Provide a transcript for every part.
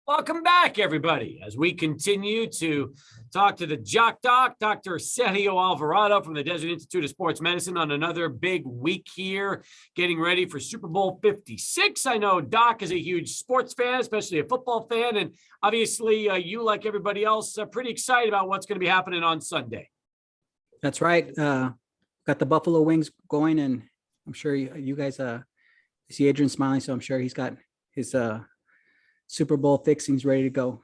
Welcome back, everybody, as we continue to talk to the Jock Doc, Dr. Sergio Alvarado from the Desert Institute of Sports Medicine on another big week here, getting ready for Super Bowl 56. I know Doc is a huge sports fan, especially a football fan, and obviously you, like everybody else, are pretty excited about what's going to be happening on Sunday. That's right. Got the Buffalo Wings going, and I'm sure you guys see Adrian smiling, so I'm sure he's got his Super Bowl fixings ready to go.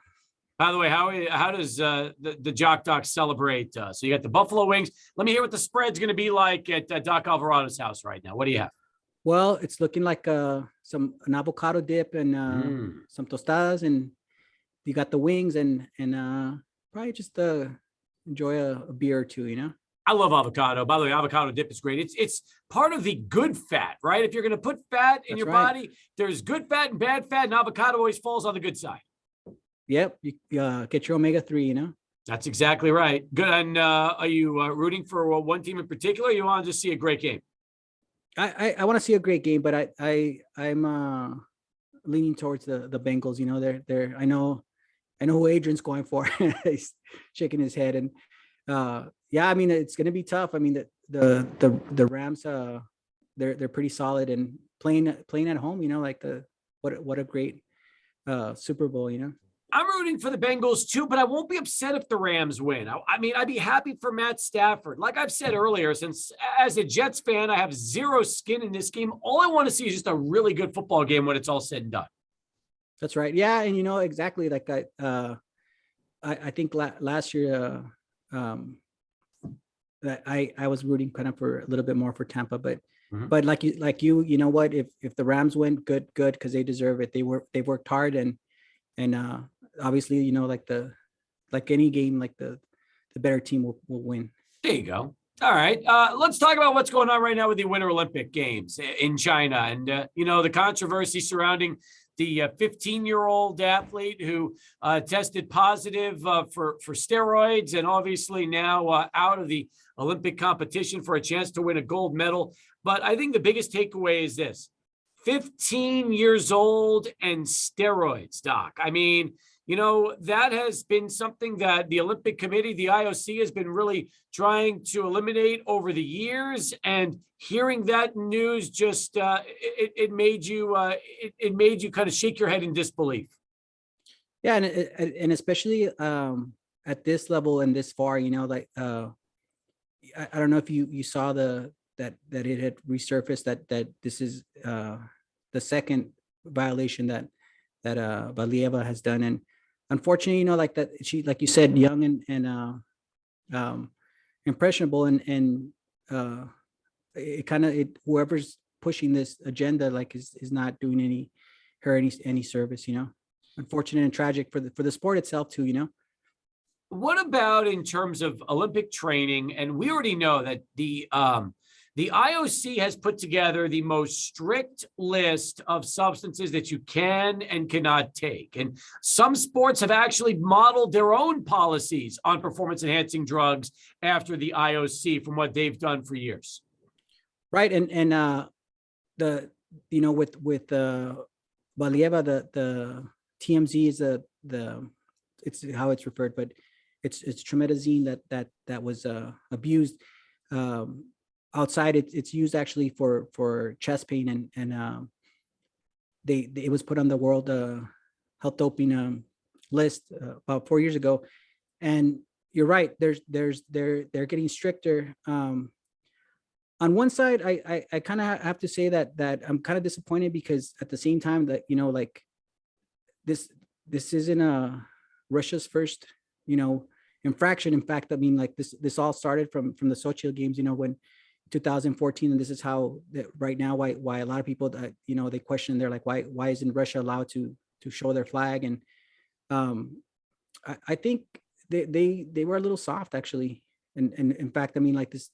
By the way, how does the Jock Doc celebrate? So you got the Buffalo Wings. Let me hear what the spread's going to be like at Doc Alvarado's house right now. What do you have? Well, it's looking like an avocado dip and some tostadas, and you got the wings and probably just enjoy a beer or two, you know? I love avocado. By the way, avocado dip is great. It's part of the good fat, right? If you're going to put fat in your body, there's good fat and bad fat, and avocado always falls on the good side. Yep. You get your omega-3, you know? That's exactly right. Good. And are you rooting for one team in particular? Or you want to just see a great game? I want to see a great game, but I'm leaning towards the Bengals. You know, they're I know who Adrian's going for. He's shaking his head, and yeah, I mean, it's going to be tough. I mean, the Rams, they're pretty solid and playing at home, you know, like what a great Super Bowl, you know. I'm rooting for the Bengals too, but I won't be upset if the Rams win. I mean, I'd be happy for Matt Stafford. Like I've said earlier, since as a Jets fan, I have zero skin in this game. All I want to see is just a really good football game when it's all said and done. That's right. Yeah. And you know, exactly. Like I think last year, that I was rooting kind of for a little bit more for Tampa, but like you know what, if the Rams win, good, because they deserve it. They've worked hard and obviously, you know, like any game, like the better team will win. There you go. All right. Let's talk about what's going on right now with the Winter Olympic Games in China. And, you know, the controversy surrounding the 15-year-old athlete who tested positive for steroids and obviously now out of the Olympic competition for a chance to win a gold medal. But I think the biggest takeaway is this: 15 years old and steroids, Doc. I mean, you know, that has been something that the Olympic Committee, the IOC, has been really trying to eliminate over the years. And hearing that news just it made you kind of shake your head in disbelief. Yeah, and especially at this level and this far, you know, like I don't know if you saw that it had resurfaced that this is the second violation that Valieva has done. And unfortunately, you know, like that, she, like you said, young and impressionable, and it kind of, whoever's pushing this agenda, like is not doing her any service, you know. Unfortunate and tragic for the sport itself too, you know. What about in terms of Olympic training? And we already know that the IOC has put together the most strict list of substances that you can and cannot take. And some sports have actually modeled their own policies on performance-enhancing drugs after the IOC from what they've done for years. Right. And the, you know, with Valieva, the TMZ is it's how it's referred, but it's tromethazine that was abused. Outside, it's used actually for chest pain, and it was put on the World Health Doping list about 4 years ago. And you're right, they're getting stricter. On one side, I kind of have to say that I'm kind of disappointed, because at the same time that, you know, like this isn't Russia's first, you know, infraction. In fact, I mean, like this all started from the Sochi Games, you know, when 2014, and this is how right now why a lot of people that, you know, they question, they're like, why isn't Russia allowed to show their flag? And I think they were a little soft, actually, and in fact, I mean, like this,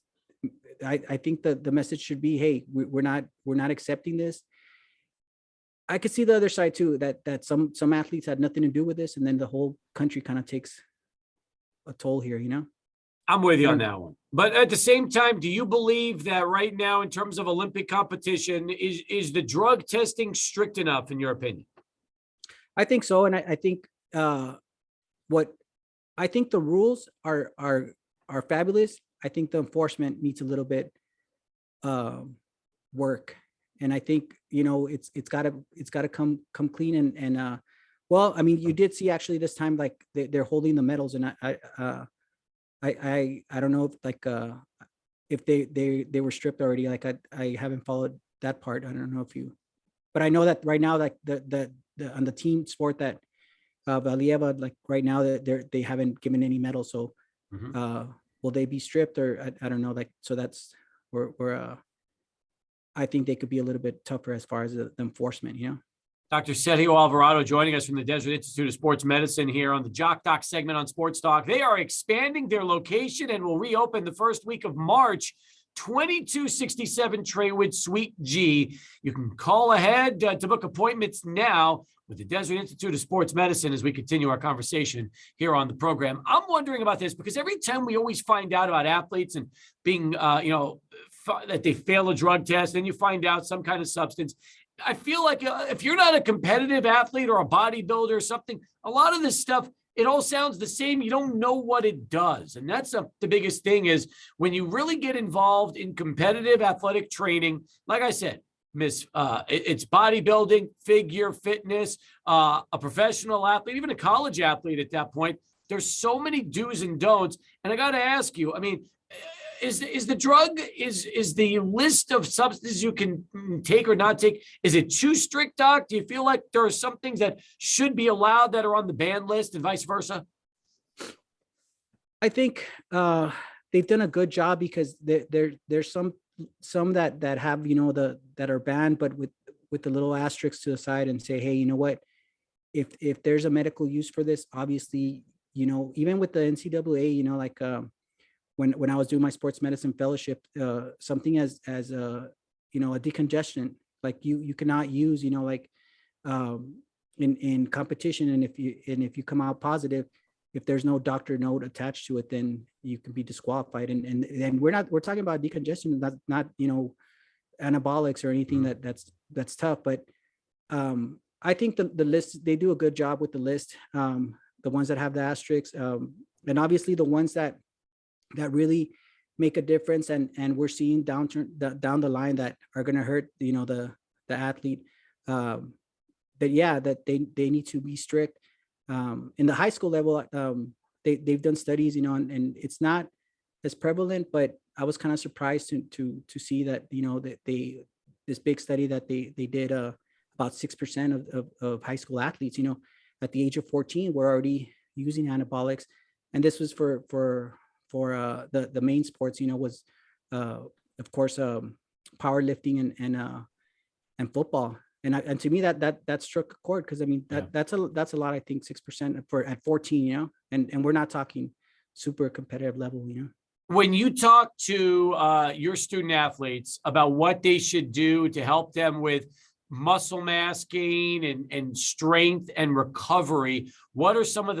I think that the message should be, hey, we're not accepting this. I could see the other side too, that some athletes had nothing to do with this, and then the whole country kind of takes a toll here, you know. I'm with you on that one. But at the same time, do you believe that right now, in terms of Olympic competition, is the drug testing strict enough, in your opinion? I think so. And I think what I think the rules are fabulous. I think the enforcement needs a little bit work. And I think, it's gotta come clean and well, I mean, you did see actually this time, like they're holding the medals, and I don't know if they were stripped already. Like I haven't followed that part. I don't know if you, but I know that right now, like the on the team sport that Valieva, like right now that they haven't given any medals. So Mhm. will they be stripped, or I don't know, like, so that's where I think they could be a little bit tougher as far as the enforcement. Dr. Sergio Alvarado joining us from the Desert Institute of Sports Medicine here on the Jock Doc segment on Sports Talk. They are expanding their location and will reopen the first week of March. 2267 Traywood Suite G. You can call ahead to book appointments now with the Desert Institute of Sports Medicine as we continue our conversation here on the program. I'm wondering about this because every time we always find out about athletes and being, that they fail a drug test, then you find out some kind of substance. I feel like if you're not a competitive athlete or a bodybuilder or something, a lot of this stuff, it all sounds the same. You don't know what it does. And that's the biggest thing is when you really get involved in competitive athletic training, like I said, it's bodybuilding, figure fitness, a professional athlete, even a college athlete at that point. There's so many do's and don'ts. And I got to ask you, I mean, is the drug, is the list of substances you can take or not take, is it too strict, Doc? Do you feel like there are some things that should be allowed that are on the ban list and vice versa? I think they've done a good job because there's some that have, that are banned, but with the little asterisks to the side and say, hey, you know what, if there's a medical use for this, obviously, even with the NCAA, like when I was doing my sports medicine fellowship, something as a decongestant, like you cannot use, like in competition, and if you come out positive, if there's no doctor note attached to it, then you can be disqualified. And we're talking about decongestion, not anabolics or anything that's tough. But I think the list, they do a good job with the list. The ones that have the asterisks, and obviously the ones that really make a difference, and we're seeing down the line that are going to hurt the athlete, that they need to be strict. In the high school level, they've done studies, and it's not as prevalent, but I was kind of surprised to see that, that this big study that they did, about 6% of high school athletes, at the age of 14 were already using anabolics. And this was for the main sports, was of course powerlifting and football. And to me that struck a chord, because I mean that's a lot. I think 6% for at 14, and we're not talking super competitive level. When you talk to your student athletes about what they should do to help them with muscle mass gain and strength and recovery, what are some of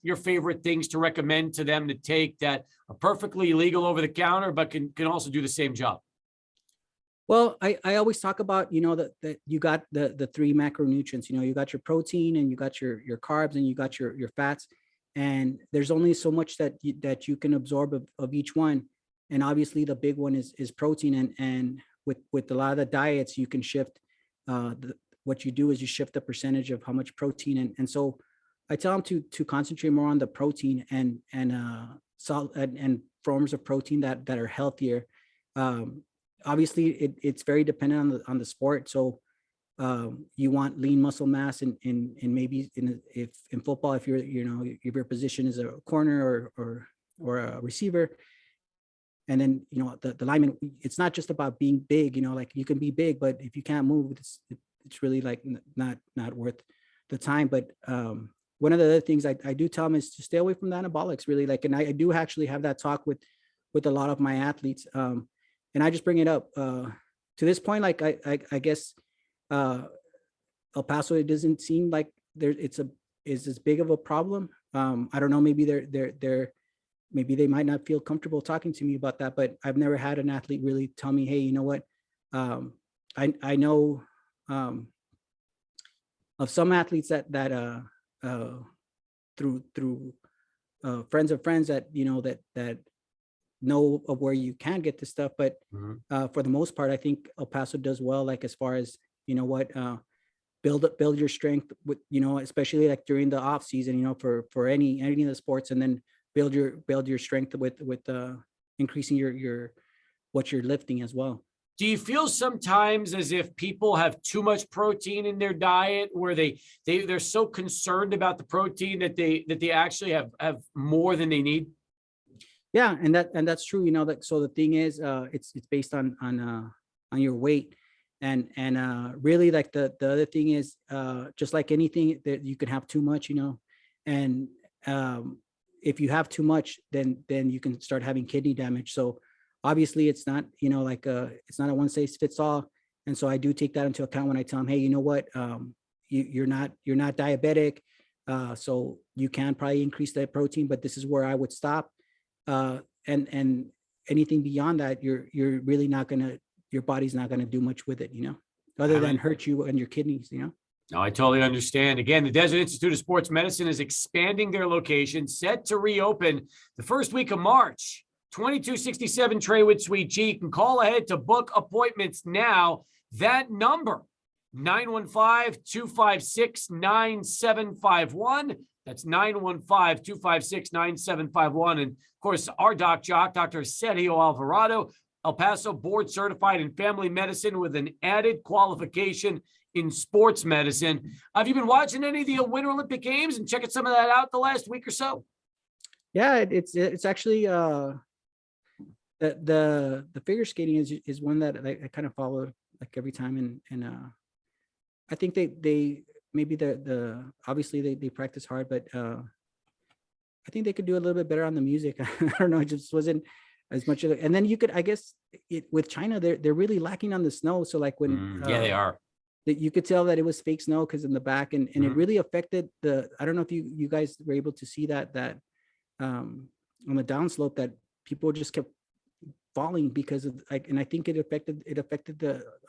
your favorite things to recommend to them to take that are perfectly legal over the counter, but can also do the same job? Well, I always talk about, that you got the three macronutrients. You got your protein, and you got your carbs, and you got your fats, and there's only so much that you can absorb of each one. And obviously the big one is protein, and with a lot of the diets, you can shift. What you do is you shift the percentage of how much protein, and so I tell them to concentrate more on the protein and forms of protein that are healthier. Obviously it's very dependent on the sport. So you want lean muscle mass in maybe if in football, if if your position is a corner or a receiver. And then, the lineman, it's not just about being big, like you can be big, but if you can't move, it's really like not worth the time. But one of the other things I do tell them is to stay away from the anabolics, really. Like, and I do actually have that talk with a lot of my athletes. And I just bring it up to this point. Like, I guess El Paso, it doesn't seem like is as big of a problem. I don't know, maybe maybe they might not feel comfortable talking to me about that, but I've never had an athlete really tell me, hey, you know what? I know of some athletes that through friends of friends that that know of where you can get this stuff. But for the most part, I think El Paso does well, like as far as build your strength with, especially like during the off season, for any of the sports, and then build your strength with increasing your what you're lifting as well. Do you feel sometimes as if people have too much protein in their diet, where they're so concerned about the protein that they actually have more than they need? Yeah, and that's true. So the thing is, it's based on your weight, and really, like the other thing is, just like anything that you can have too much, and if you have too much, then you can start having kidney damage. So obviously it's not, it's not a one size fits all. And so I do take that into account when I tell them, hey, you know what, you're not diabetic. So you can probably increase that protein, but this is where I would stop. And anything beyond that, you're really not your body's not gonna do much with it, other than hurt you and your kidneys, No, I totally understand. Again, the Desert Institute of Sports Medicine is expanding their location, set to reopen the first week of March. 2267 Traywood Suite G. You can call ahead to book appointments now. That number, 915-256-9751. That's 915-256-9751. And of course, our doc jock, Dr. Sergio Alvarado, El Paso board certified in family medicine with an added qualification in sports medicine. Have you been watching any of the Winter Olympic Games and checking some of that out the last week or so? Yeah, it's actually the figure skating is one that I kind of follow like every time, and I think they maybe obviously they practice hard, but I think they could do a little bit better on the music. I don't know, it just wasn't as much of it. And then you could, I guess, with China, they're really lacking on the snow. So like when yeah, they are. That you could tell that it was fake snow because in the back, and it really affected I don't know if you guys were able to see that on the downslope, that people just kept falling because of and I think it affected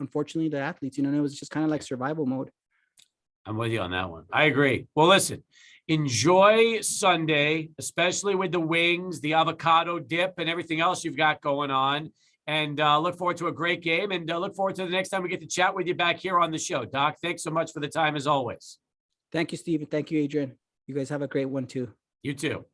unfortunately the athletes, and it was just kind of like survival mode. I'm with you on that one. I agree. Well, listen, enjoy Sunday, especially with the wings, the avocado dip, and everything else you've got going on. And look forward to a great game, and look forward to the next time we get to chat with you back here on the show. Doc, thanks so much for the time as always. Thank you, Steve. Thank you, Adrian. You guys have a great one too. You too.